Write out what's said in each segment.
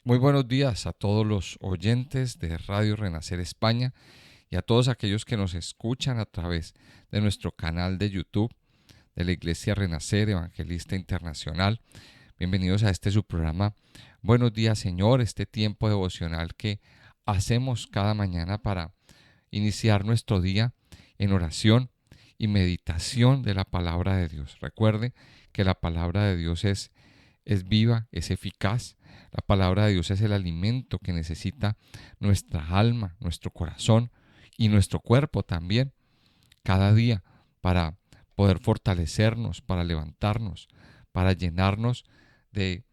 Muy buenos días a todos los oyentes de Radio Renacer España y a todos aquellos que nos escuchan a través de nuestro canal de YouTube de la Iglesia Renacer Evangelista Internacional. Bienvenidos a este su programa Buenos días, Señor, este tiempo devocional que hacemos cada mañana para iniciar nuestro día en oración y meditación de la palabra de Dios. Recuerde que la palabra de Dios es viva, es eficaz. La palabra de Dios es el alimento que necesita nuestra alma, nuestro corazón y nuestro cuerpo también cada día para poder fortalecernos, para levantarnos, para llenarnos de,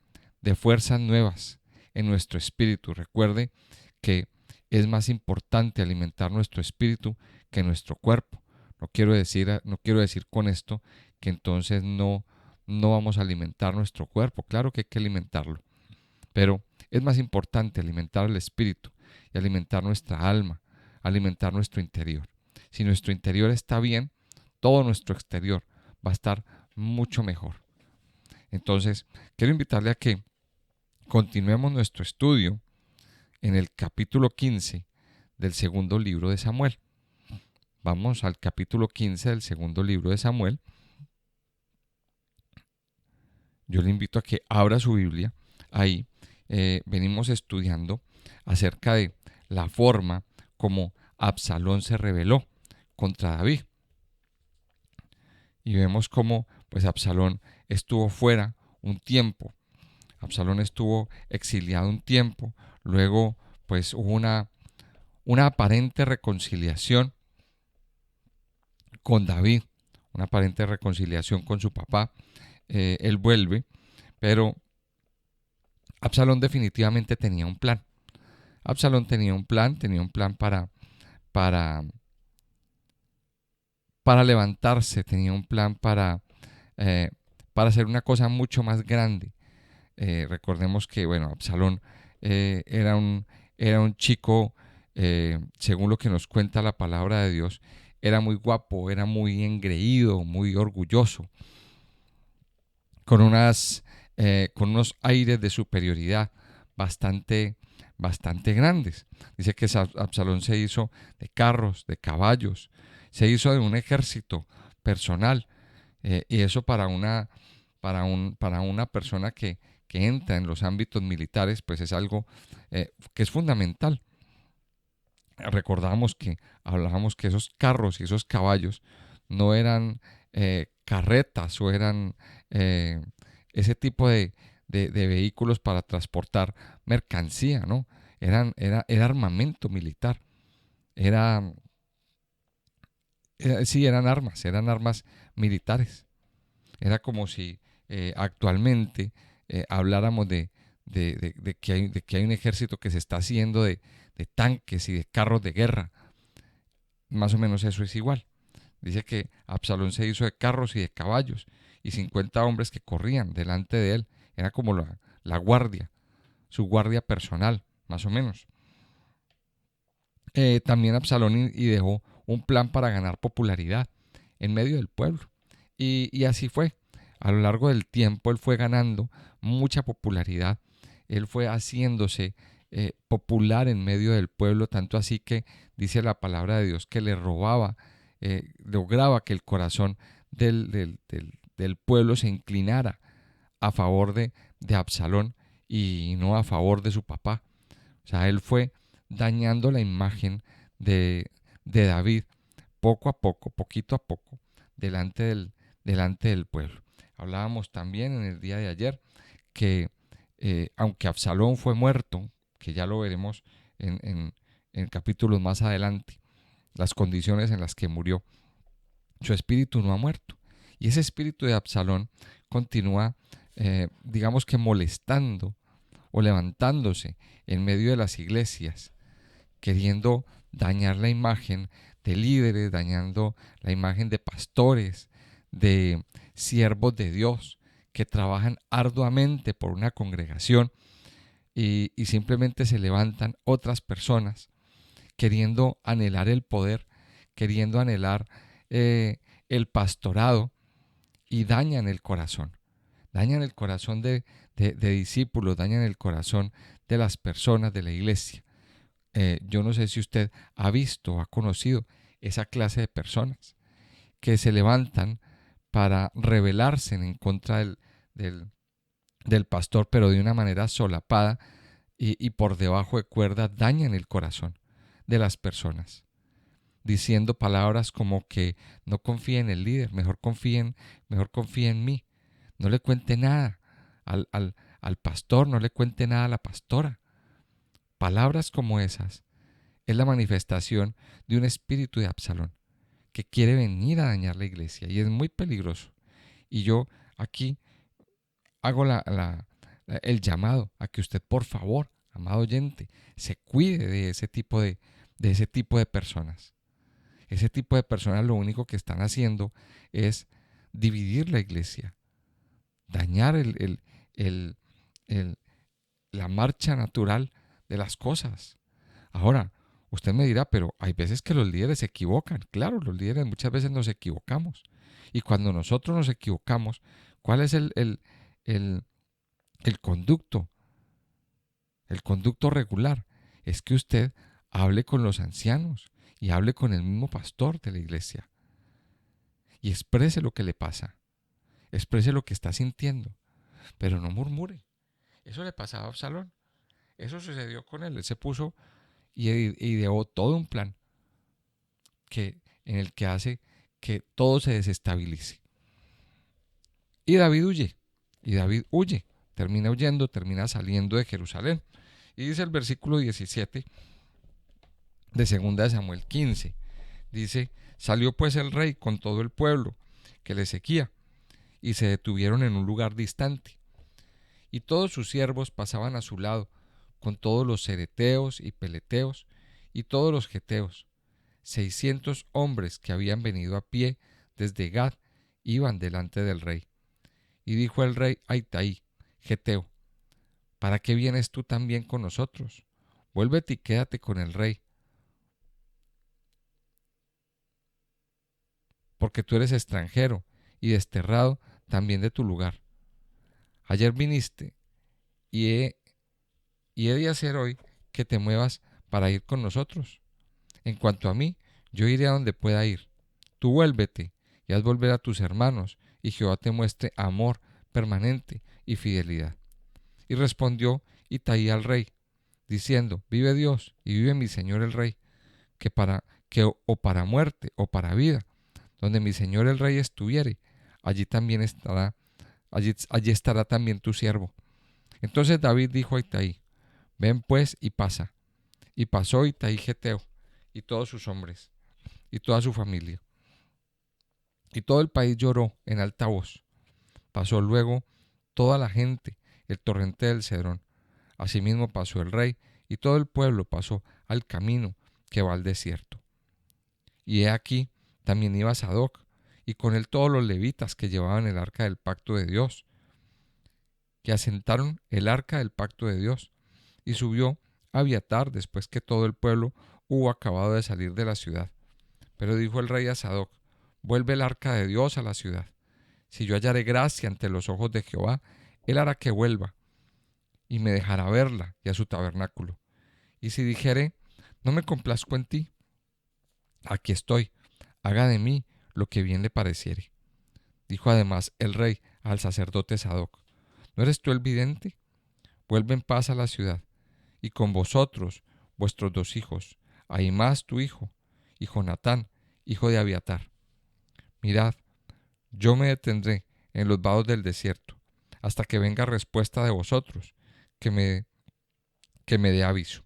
de fuerzas nuevas en nuestro espíritu. Recuerde que es más importante alimentar nuestro espíritu que nuestro cuerpo. No quiero decir con esto que entonces no vamos a alimentar nuestro cuerpo. Claro que hay que alimentarlo, pero es más importante alimentar el espíritu y alimentar nuestra alma, alimentar nuestro interior. Si nuestro interior está bien, todo nuestro exterior va a estar mucho mejor. Entonces, quiero invitarle a que continuemos nuestro estudio en el capítulo 15 del segundo libro de Samuel. Vamos al capítulo 15 del segundo libro de Samuel. Yo le invito a que abra su Biblia. Ahí venimos estudiando acerca de la forma como Absalón se rebeló contra David. Y vemos cómo pues Absalón estuvo fuera un tiempo. Absalón estuvo exiliado un tiempo. Luego pues hubo una aparente reconciliación con David, una aparente reconciliación con su papá. Él vuelve, pero Absalón definitivamente tenía un plan. Absalón tenía un plan para, para levantarse, tenía un plan para hacer una cosa mucho más grande. Recordemos que, bueno, Absalón era un chico, según lo que nos cuenta la palabra de Dios, era muy guapo, era muy engreído, muy orgulloso, con con unos aires de superioridad bastante grandes. Dice que Absalón se hizo de carros, de caballos, se hizo de un ejército personal, y eso para una persona que entra en los ámbitos militares, pues es algo que es fundamental. Hablábamos que esos carros y esos caballos no eran carretas o eran eh, ese tipo de vehículos para transportar mercancía, ¿no? Era armamento militar, era, sí, eran armas militares. Era como si actualmente habláramos de que hay un ejército que se está haciendo de tanques y de carros de guerra. Más o menos eso es igual. Dice que Absalón se hizo de carros y de caballos y 50 hombres que corrían delante de él. Era como la guardia, su guardia personal, más o menos. También Absalón y dejó un plan para ganar popularidad en medio del pueblo. Y así fue. A lo largo del tiempo él fue ganando mucha popularidad. Él fue haciéndose popular en medio del pueblo, tanto así que dice la palabra de Dios que lograba que el corazón del pueblo se inclinara a favor de Absalón y no a favor de su papá. O sea, él fue dañando la imagen de David poco a poco, poquito a poco, delante del pueblo. Hablábamos también en el día de ayer que aunque Absalón fue muerto, que ya lo veremos en capítulos más adelante, las condiciones en las que murió, su espíritu no ha muerto. Y ese espíritu de Absalón continúa, digamos que molestando o levantándose en medio de las iglesias, queriendo dañar la imagen de líderes, dañando la imagen de pastores, de siervos de Dios que trabajan arduamente por una congregación y simplemente se levantan otras personas queriendo anhelar el poder, queriendo anhelar el pastorado y dañan el corazón de discípulos, dañan el corazón de las personas de la iglesia. Yo no sé si usted ha visto o ha conocido esa clase de personas que se levantan para rebelarse en contra del, del pastor, pero de una manera solapada y por debajo de cuerda dañan el corazón de las personas, diciendo palabras como que no confíe en el líder, mejor confíe en mí, no le cuente nada al pastor, no le cuente nada a la pastora. Palabras como esas es la manifestación de un espíritu de Absalón que quiere venir a dañar la iglesia y es muy peligroso. Y yo aquí hago el llamado a que usted, por favor, amado oyente, se cuide de ese tipo de personas. Ese tipo de personas lo único que están haciendo es dividir la iglesia, dañar el- el- la marcha natural de las cosas. Ahora, usted me dirá, pero hay veces que los líderes se equivocan. Claro, los líderes muchas veces nos equivocamos. Y cuando nosotros nos equivocamos, ¿cuál es el, el conducto? El conducto regular es que usted hable con los ancianos y hable con el mismo pastor de la iglesia y exprese lo que le pasa, exprese lo que está sintiendo, pero no murmure. Eso le pasaba a Absalón, eso sucedió con él. Él se puso y ideó todo un plan en el que hace que todo se desestabilice. Y David huye, y David huye, termina huyendo, termina saliendo de Jerusalén. Y dice el versículo 17 de 2 Samuel 15, dice, salió pues el rey con todo el pueblo que le seguía, y se detuvieron en un lugar distante. Y todos sus siervos pasaban a su lado, con todos los cereteos y peleteos, y todos los geteos. 600 hombres que habían venido a pie desde Gad iban delante del rey. Y dijo el rey a Itai, geteo, ¿para qué vienes tú también con nosotros? Vuélvete y quédate con el rey, porque tú eres extranjero y desterrado también de tu lugar. Ayer viniste y he de hacer hoy que te muevas para ir con nosotros. En cuanto a mí, yo iré a donde pueda ir. Tú vuélvete y haz volver a tus hermanos, y Jehová te muestre amor permanente y fidelidad. Y respondió Itaí al rey, diciendo, vive Dios y vive mi señor el rey, que o para muerte o para vida, donde mi señor el rey estuviere, allí estará también tu siervo. Entonces David dijo a Itaí, ven pues y pasa. Y pasó Itaí Geteo y todos sus hombres y toda su familia. Y todo el país lloró en alta voz. Pasó luego toda la gente el torrente del Cedrón. Asimismo pasó el rey y todo el pueblo pasó al camino que va al desierto. Y he aquí también iba Sadoc, y con él todos los levitas que llevaban el arca del pacto de Dios, que asentaron el arca del pacto de Dios. Y subió Abiatar después que todo el pueblo hubo acabado de salir de la ciudad. Pero dijo el rey a Sadoc, vuelve el arca de Dios a la ciudad. Si yo hallaré gracia ante los ojos de Jehová, él hará que vuelva, y me dejará verla y a su tabernáculo. Y si dijere, no me complazco en ti, aquí estoy, haga de mí lo que bien le pareciere. Dijo además el rey al sacerdote Sadoc, ¿no eres tú el vidente? Vuelve en paz a la ciudad, y con vosotros vuestros 2 hijos, Ahimás tu hijo, y Jonatán, hijo de Abiatar. Mirad, yo me detendré en los vados del desierto, hasta que venga respuesta de vosotros, que me dé aviso.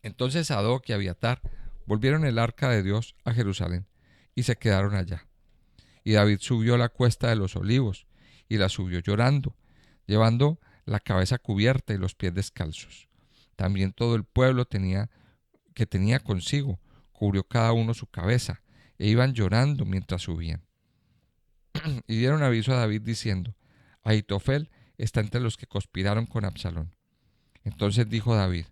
Entonces Sadoc y Abiatar volvieron el arca de Dios a Jerusalén, y se quedaron allá. Y David subió la cuesta de los olivos, y la subió llorando, llevando la cabeza cubierta y los pies descalzos. También todo el pueblo que tenía consigo cubrió cada uno su cabeza, e iban llorando mientras subían. Y dieron aviso a David diciendo, Ahitofel está entre los que conspiraron con Absalón. Entonces dijo David,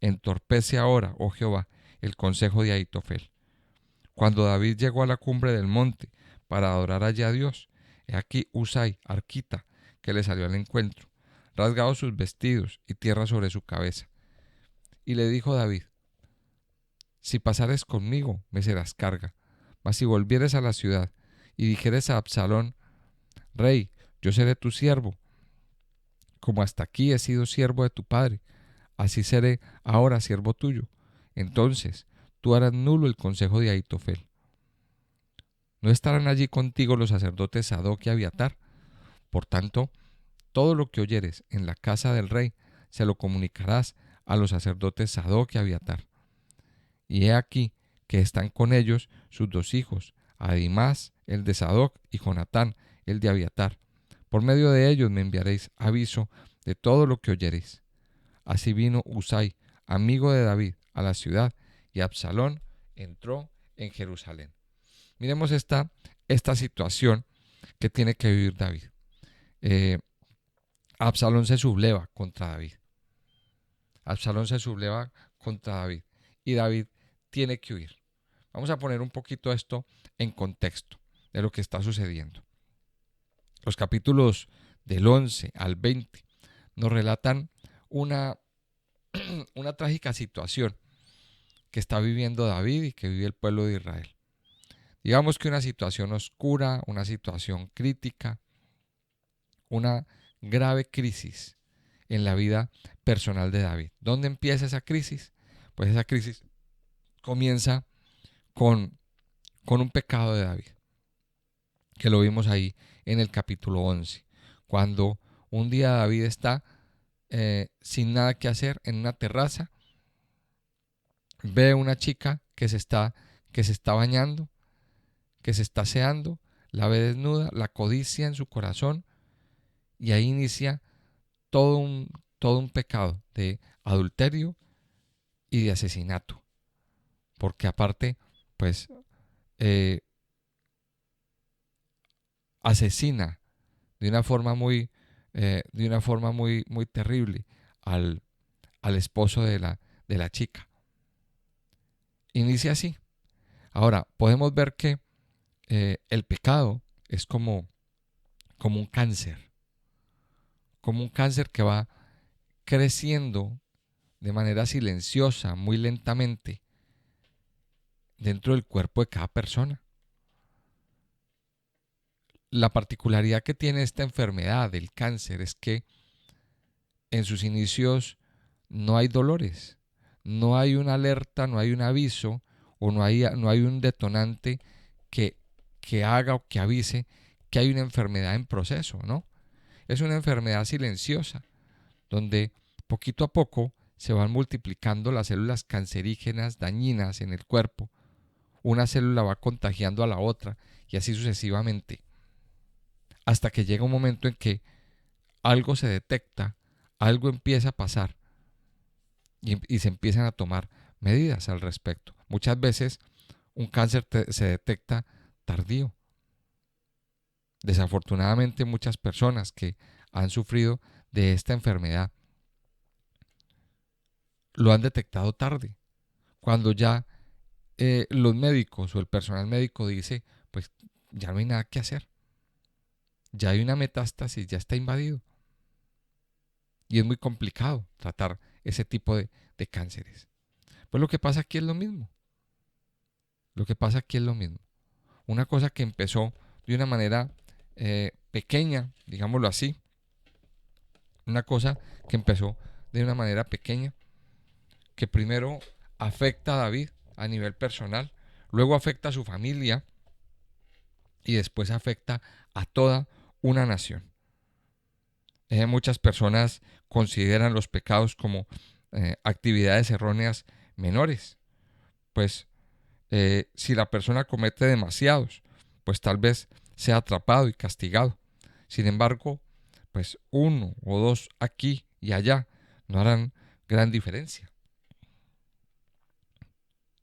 entorpece ahora, oh Jehová, el consejo de Ahitofel. Cuando David llegó a la cumbre del monte para adorar allá a Dios, he aquí Husai, arquita, que le salió al encuentro. rasgados sus vestidos y tierra sobre su cabeza. Y le dijo David: si pasares conmigo, me serás carga, mas si volvieres a la ciudad y dijeres a Absalón: Rey, yo seré tu siervo, como hasta aquí he sido siervo de tu padre, así seré ahora siervo tuyo. Entonces tú harás nulo el consejo de Ahitofel. No estarán allí contigo los sacerdotes Sadoc y Abiatar. Por tanto, todo lo que oyeres en la casa del rey se lo comunicarás a los sacerdotes Sadoc y Abiatar. Y he aquí que están con ellos sus dos hijos, Ahimaas el de Sadoc y Jonatán el de Abiatar. Por medio de ellos me enviaréis aviso de todo lo que oyereis. Así vino Husai, amigo de David, a la ciudad, y Absalón entró en Jerusalén. Miremos esta situación que tiene que vivir David. Absalón se subleva contra David. Absalón se subleva contra David y David tiene que huir. Vamos a poner un poquito esto en contexto de lo que está sucediendo. Los capítulos del 11 al 20 nos relatan una trágica situación que está viviendo David y que vive el pueblo de Israel. Digamos que una situación oscura, una situación crítica, una grave crisis en la vida personal de David. ¿Dónde empieza esa crisis? Pues esa crisis comienza con un pecado de David, que lo vimos ahí en el capítulo 11, cuando un día David está sin nada que hacer en una terraza, ve una chica que se está bañando, que se está aseando, la ve desnuda, la codicia en su corazón y ahí inicia todo un pecado de adulterio y de asesinato, porque aparte, pues, eh, asesina de una forma muy terrible al, al esposo de la chica. Inicia así. Ahora, podemos ver que el pecado es como un cáncer que va creciendo de manera silenciosa, muy lentamente, dentro del cuerpo de cada persona. La particularidad que tiene esta enfermedad del cáncer es que en sus inicios no hay dolores, no hay una alerta, no hay un aviso o no hay un detonante que, que haga o que avise que hay una enfermedad en proceso, ¿no? Es una enfermedad silenciosa, donde poquito a poco se van multiplicando las células cancerígenas dañinas en el cuerpo. Una célula va contagiando a la otra y así sucesivamente, hasta que llega un momento en que algo se detecta, algo empieza a pasar y se empiezan a tomar medidas al respecto. Muchas veces un cáncer se detecta tardío. Desafortunadamente muchas personas que han sufrido de esta enfermedad lo han detectado tarde, cuando ya los médicos o el personal médico dice, pues ya no hay nada que hacer, ya hay una metástasis, ya está invadido. Y es muy complicado tratar ese tipo de cánceres. Pues lo que pasa aquí es lo mismo. Lo que pasa aquí es lo mismo. Una cosa que empezó de una manera pequeña, digámoslo así. Una cosa que empezó de una manera pequeña, que primero afecta a David a nivel personal, luego afecta a su familia y después afecta a toda una nación. Muchas personas consideran los pecados como actividades erróneas menores, pues si la persona comete demasiados, pues tal vez sea atrapado y castigado. Sin embargo, pues uno o dos aquí y allá no harán gran diferencia.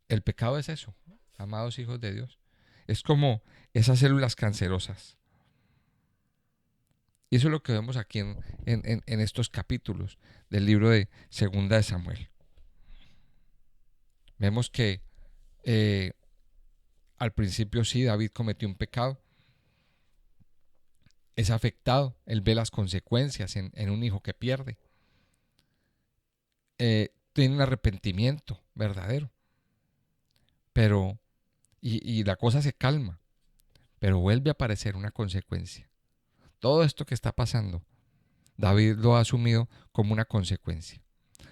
El pecado es eso, amados hijos de Dios. Es como esas células cancerosas. Y eso es lo que vemos aquí en estos capítulos del libro de Segunda de Samuel. Vemos que eh, al principio sí, David cometió un pecado es afectado, él ve las consecuencias en un hijo que pierde, tiene un arrepentimiento verdadero, pero y la cosa se calma, pero vuelve a aparecer una consecuencia. Todo esto que está pasando, David lo ha asumido como una consecuencia.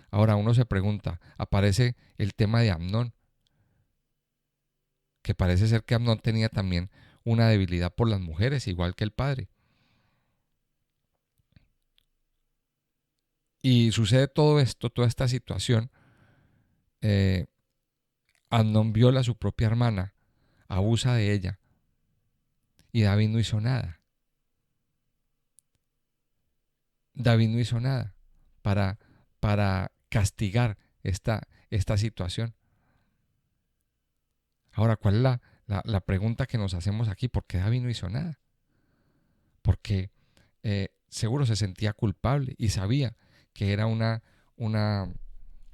Ahora uno se pregunta, aparece el tema de Amnón, que parece ser que Amnón tenía también una debilidad por las mujeres, igual que el padre. Y sucede todo esto, toda esta situación. eh, Amnón viola a su propia hermana, abusa de ella, y David no hizo nada. David no hizo nada para, para castigar esta situación. Ahora, ¿cuál es la pregunta que nos hacemos aquí? ¿Por qué David no hizo nada? Porque seguro se sentía culpable y sabía que era una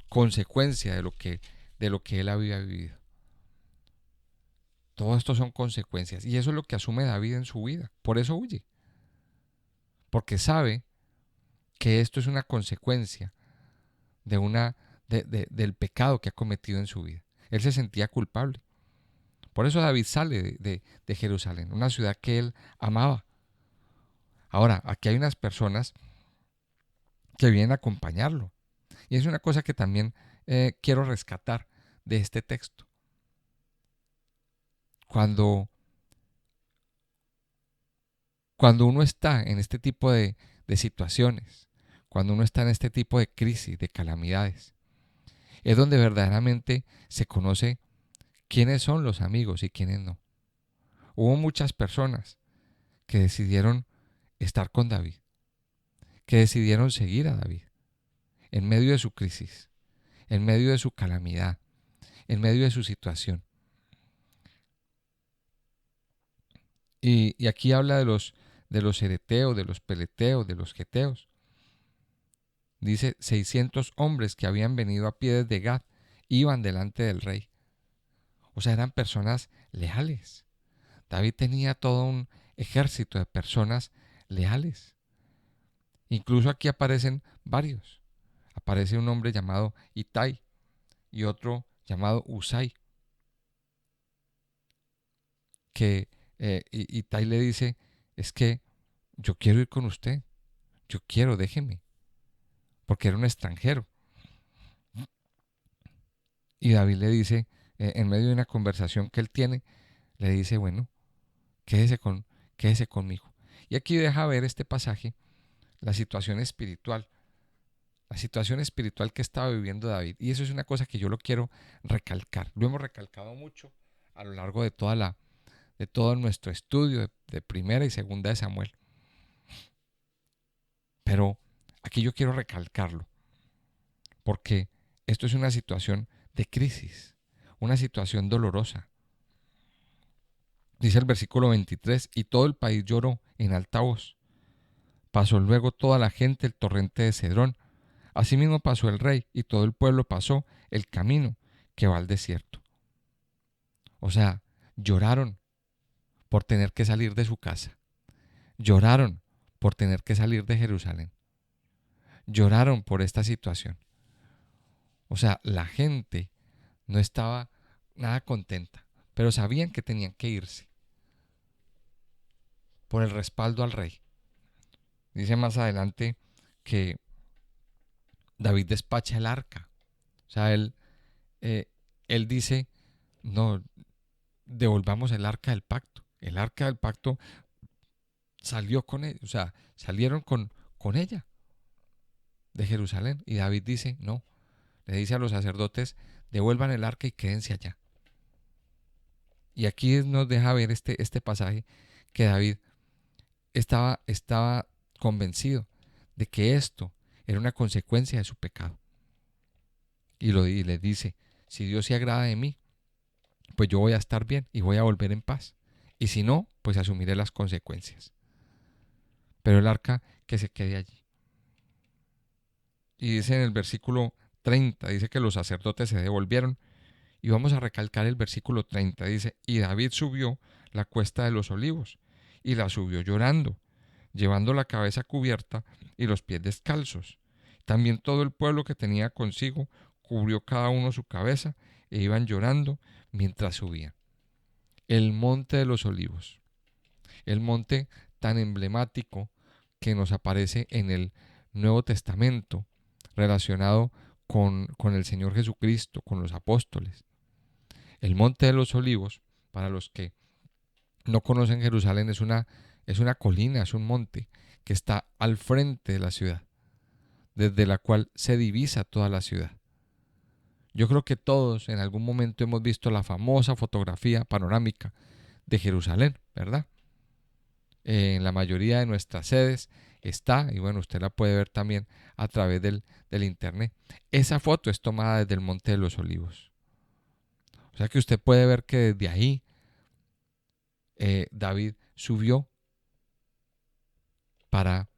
consecuencia de lo que él había vivido. Todo esto son consecuencias y eso es lo que asume David en su vida. Por eso huye. Porque sabe que esto es una consecuencia de del pecado que ha cometido en su vida. Él se sentía culpable. Por eso David sale de Jerusalén, una ciudad que él amaba. Ahora, aquí hay unas personas que vienen a acompañarlo. Y es una cosa que también quiero rescatar de este texto. Cuando, cuando uno está en este tipo de situaciones, cuando uno está en este tipo de crisis, de calamidades, es donde verdaderamente se conoce quiénes son los amigos y quiénes no. Hubo muchas personas que decidieron estar con David, que decidieron seguir a David en medio de su crisis, en medio de su calamidad, en medio de su situación. Y aquí habla de los ereteos, de los peleteos, de los geteos. Dice 600 hombres que habían venido a pie desde Gad iban delante del rey. O sea, eran personas leales. David tenía todo un ejército de personas leales. Incluso aquí aparecen varios. Aparece un hombre llamado Itai y otro llamado Usai, que Itai le dice, es que yo quiero ir con usted, yo quiero, déjeme, porque era un extranjero. Y David le dice, en medio de una conversación que él tiene, le dice, bueno, quédese, quédese conmigo. Y aquí deja ver este pasaje la situación espiritual que estaba viviendo David. Y eso es una cosa que yo lo quiero recalcar. Lo hemos recalcado mucho a lo largo de todo nuestro estudio de primera y segunda de Samuel. Pero aquí yo quiero recalcarlo, porque esto es una situación de crisis, una situación dolorosa. Dice el versículo 23, y todo el país lloró en alta voz. Pasó luego toda la gente el torrente de Cedrón. Asimismo pasó el rey y todo el pueblo pasó el camino que va al desierto. O sea, lloraron por tener que salir de su casa. Lloraron por tener que salir de Jerusalén. Lloraron por esta situación. O sea, la gente no estaba nada contenta, pero sabían que tenían que irse por el respaldo al rey. Dice más adelante que David despacha el arca. O sea, eh, él dice, no, devolvamos el arca del pacto. El arca del pacto salió con él, o sea, salieron con ella de Jerusalén. Y David dice, no, le dice a los sacerdotes, devuelvan el arca y quédense allá. Y aquí nos deja ver este pasaje que David estaba convencido de que esto era una consecuencia de su pecado. Y le dice, si Dios se agrada de mí, pues yo voy a estar bien y voy a volver en paz. Y si no, pues asumiré las consecuencias. Pero el arca que se quede allí. Y dice en el versículo 30, dice que los sacerdotes se devolvieron. Y vamos a recalcar el versículo 30, dice, y David subió la cuesta de los olivos y la subió llorando. llevando la cabeza cubierta y los pies descalzos. También todo el pueblo que tenía consigo cubrió cada uno su cabeza e iban llorando mientras subían. El monte de los olivos, el monte tan emblemático que nos aparece en el Nuevo Testamento relacionado con el Señor Jesucristo, con los apóstoles. El monte de los olivos, para los que no conocen Jerusalén, es una colina, es un monte que está al frente de la ciudad, desde la cual se divisa toda la ciudad. Yo creo que todos en algún momento hemos visto la famosa fotografía panorámica de Jerusalén, ¿verdad? En la mayoría de nuestras sedes está, y bueno, usted la puede ver también a través del internet. Esa foto es tomada desde el Monte de los Olivos. O sea que usted puede ver que desde ahí David subió para,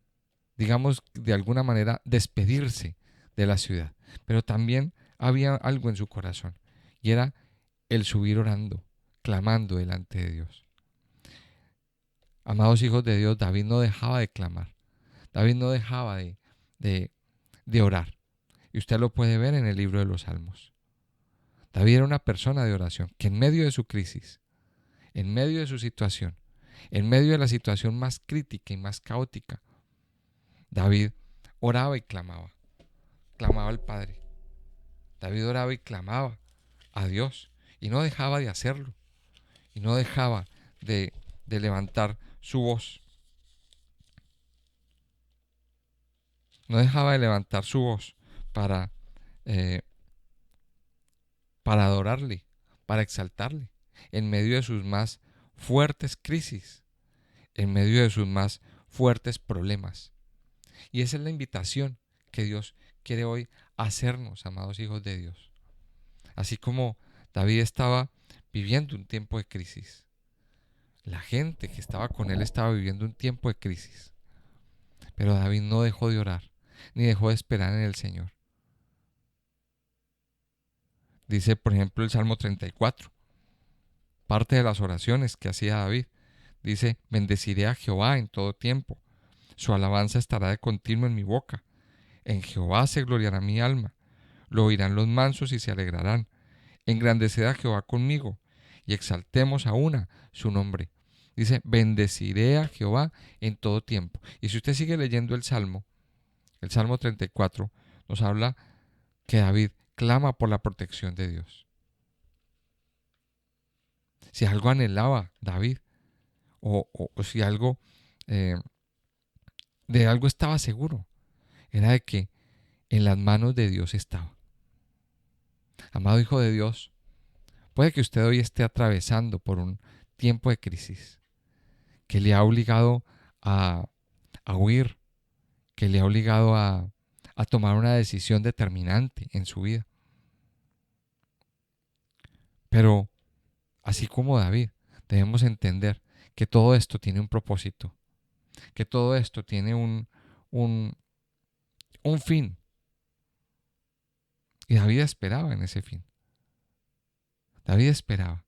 digamos, de alguna manera despedirse de la ciudad. Pero también había algo en su corazón y era el subir orando, clamando delante de Dios. Amados hijos de Dios, David no dejaba de clamar, David no dejaba de orar. Y usted lo puede ver en el libro de los Salmos. David era una persona de oración que en medio de su crisis, en medio de su situación, en medio de la situación más crítica y más caótica, David oraba y clamaba, clamaba al Padre. David oraba y clamaba a Dios y no dejaba de hacerlo y no dejaba de levantar su voz. No dejaba de levantar su voz para, eh, para adorarle, para exaltarle, en medio de sus más fuertes crisis, en medio de sus más fuertes problemas. Y esa es la invitación que Dios quiere hoy hacernos, amados hijos de Dios. Así como David estaba viviendo un tiempo de crisis, la gente que estaba con él estaba viviendo un tiempo de crisis, pero David no dejó de orar, ni dejó de esperar en el Señor. Dice, por ejemplo, el Salmo 34, parte de las oraciones que hacía David. Dice, bendeciré a Jehová en todo tiempo. Su alabanza estará de continuo en mi boca. En Jehová se gloriará mi alma. Lo oirán los mansos y se alegrarán. Engrandeced a Jehová conmigo y exaltemos a una su nombre. Dice, bendeciré a Jehová en todo tiempo. Y si usted sigue leyendo el Salmo 34, nos habla que David clama por la protección de Dios. Si algo anhelaba David, o si algo, eh, de algo estaba seguro, era de que en las manos de Dios estaba. Amado hijo de Dios, puede que usted hoy esté atravesando por un tiempo de crisis que le ha obligado a, a huir, que le ha obligado a tomar una decisión determinante en su vida. Pero así como David, debemos entender que todo esto tiene un propósito, que todo esto tiene un, un fin. Y David esperaba en ese fin. David esperaba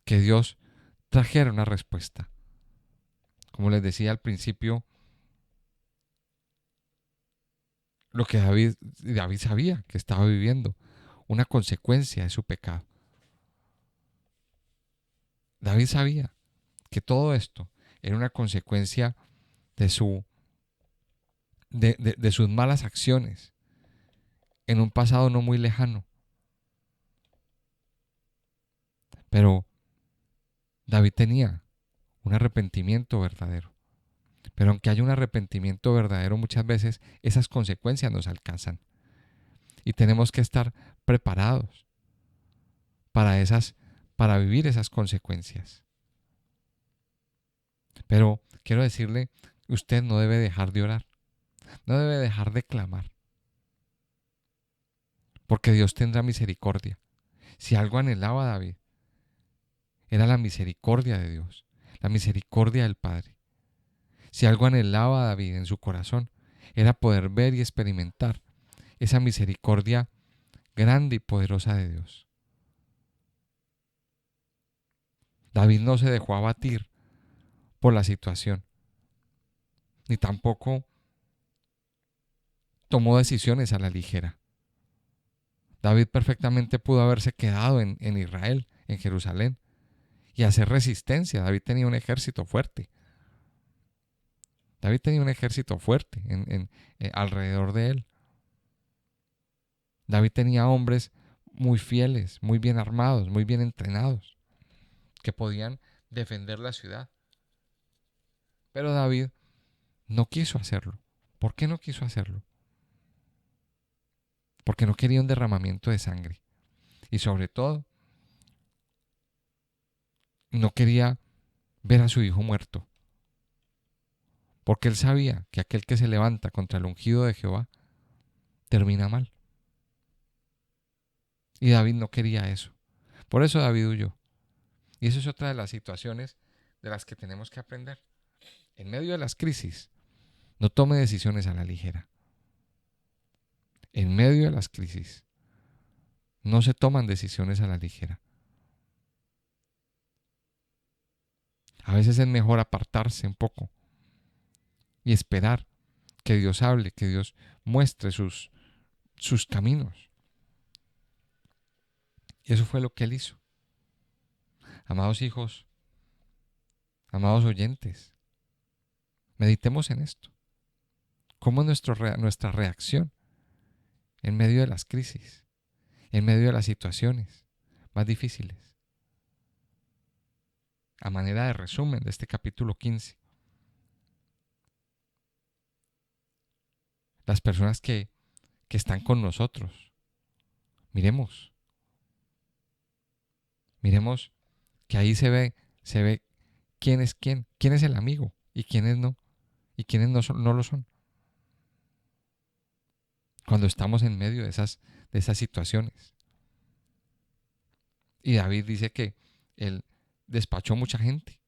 que Dios trajera una respuesta. Como les decía al principio, lo que David sabía que estaba viviendo, una consecuencia de su pecado. David sabía que todo esto era una consecuencia de, de sus malas acciones en un pasado no muy lejano. Pero David tenía un arrepentimiento verdadero. Pero aunque haya un arrepentimiento verdadero, muchas veces esas consecuencias nos alcanzan. Y tenemos que estar preparados para para vivir esas consecuencias. Pero quiero decirle, usted no debe dejar de orar, no debe dejar de clamar, porque Dios tendrá misericordia. Si algo anhelaba David, era la misericordia de Dios, la misericordia del Padre. Si algo anhelaba David en su corazón, era poder ver y experimentar esa misericordia grande y poderosa de Dios. David no se dejó abatir por la situación. ni tampoco tomó decisiones a la ligera. David perfectamente pudo haberse quedado en Israel, en Jerusalén, y hacer resistencia. David tenía un ejército fuerte. David tenía un ejército fuerte alrededor de él. David tenía hombres muy fieles, muy bien armados, muy bien entrenados, que podían defender la ciudad. Pero David no quiso hacerlo. ¿Por qué no quiso hacerlo? Porque no quería un derramamiento de sangre. Y sobre todo, no quería ver a su hijo muerto. Porque él sabía que aquel que se levanta contra el ungido de Jehová termina mal. Y David no quería eso. Por eso David huyó. Y eso es otra de las situaciones de las que tenemos que aprender. En medio de las crisis, no tome decisiones a la ligera. En medio de las crisis, no se toman decisiones a la ligera. A veces es mejor apartarse un poco y esperar que Dios hable, que Dios muestre sus caminos. Y eso fue lo que él hizo. Amados hijos, amados oyentes, meditemos en esto. ¿Cómo es nuestra reacción en medio de las crisis, en medio de las situaciones más difíciles? A manera de resumen de este capítulo 15, las personas que están con nosotros, miremos que ahí se ve quién es el amigo y quiénes no, y quiénes no lo son. Cuando estamos en medio de esas situaciones. Y David dice que él despachó mucha gente.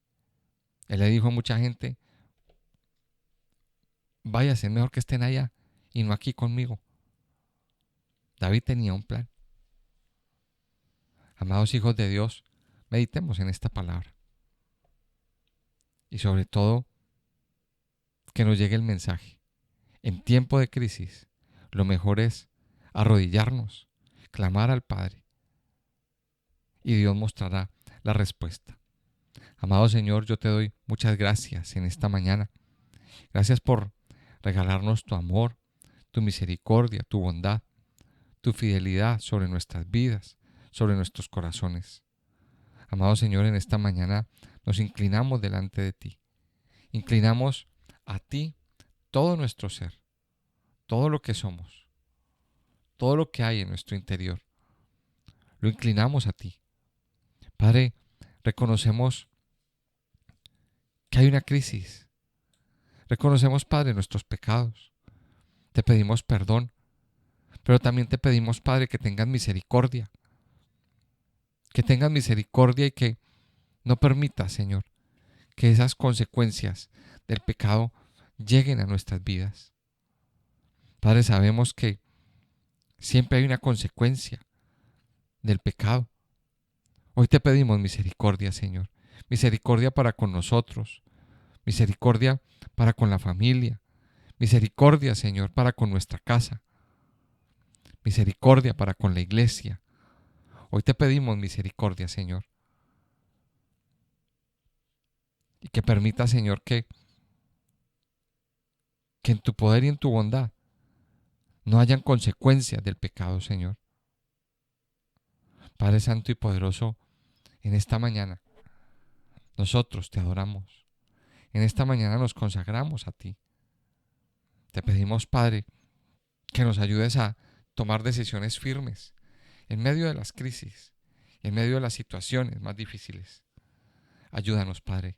Él le dijo a mucha gente, váyase, mejor que estén allá y no aquí conmigo. David tenía un plan. Amados hijos de Dios, meditemos en esta palabra. Y sobre todo, que nos llegue el mensaje. En tiempo de crisis, lo mejor es arrodillarnos, clamar al Padre, y Dios mostrará la respuesta. Amado Señor, yo te doy muchas gracias en esta mañana. Gracias por regalarnos tu amor, tu misericordia, tu bondad, tu fidelidad sobre nuestras vidas, sobre nuestros corazones. Amado Señor, en esta mañana nos inclinamos delante de ti. Inclinamos a ti todo nuestro ser, todo lo que somos, todo lo que hay en nuestro interior. Lo inclinamos a ti. Padre, reconocemos que hay una crisis. Reconocemos, Padre, nuestros pecados. Te pedimos perdón, pero también te pedimos, Padre, que tengas misericordia. Que tengas misericordia y que no permitas, Señor, que esas consecuencias del pecado lleguen a nuestras vidas. Padre, sabemos que siempre hay una consecuencia del pecado. Hoy te pedimos misericordia, Señor. Misericordia para con nosotros. Misericordia para con la familia. Misericordia, Señor, para con nuestra casa. Misericordia para con la iglesia. Hoy te pedimos misericordia, Señor. Y que permita, Señor, que en tu poder y en tu bondad no hayan consecuencias del pecado, Señor. Padre Santo y Poderoso, en esta mañana nosotros te adoramos. En esta mañana nos consagramos a ti. Te pedimos, Padre, que nos ayudes a tomar decisiones firmes en medio de las crisis, en medio de las situaciones más difíciles. Ayúdanos, Padre.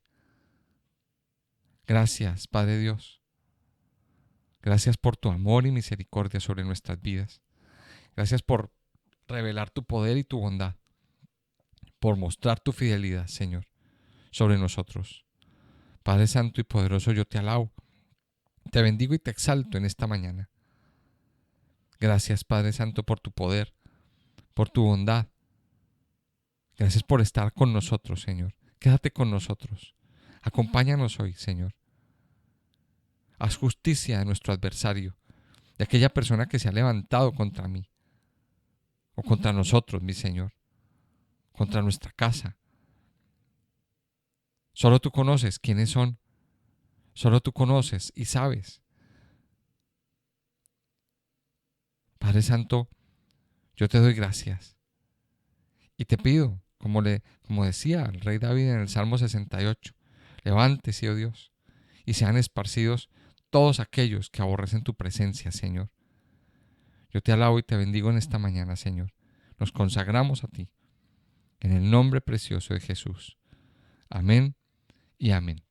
Gracias, Padre Dios. Gracias por tu amor y misericordia sobre nuestras vidas. Gracias por revelar tu poder y tu bondad, por mostrar tu fidelidad, Señor, sobre nosotros. Padre Santo y Poderoso, yo te alabo, te bendigo y te exalto en esta mañana. Gracias, Padre Santo, por tu poder, por tu bondad. Gracias por estar con nosotros, Señor. Quédate con nosotros. Acompáñanos hoy, Señor. Haz justicia de nuestro adversario, de aquella persona que se ha levantado contra mí o contra nosotros, mi Señor, contra nuestra casa. Solo tú conoces quiénes son, solo tú conoces y sabes. Padre Santo, yo te doy gracias y te pido, como decía el rey David en el Salmo 68, levántese, oh Dios, y sean esparcidos todos aquellos que aborrecen tu presencia, Señor. Yo te alabo y te bendigo en esta mañana, Señor. Nos consagramos a ti, en el nombre precioso de Jesús. Amén y amén.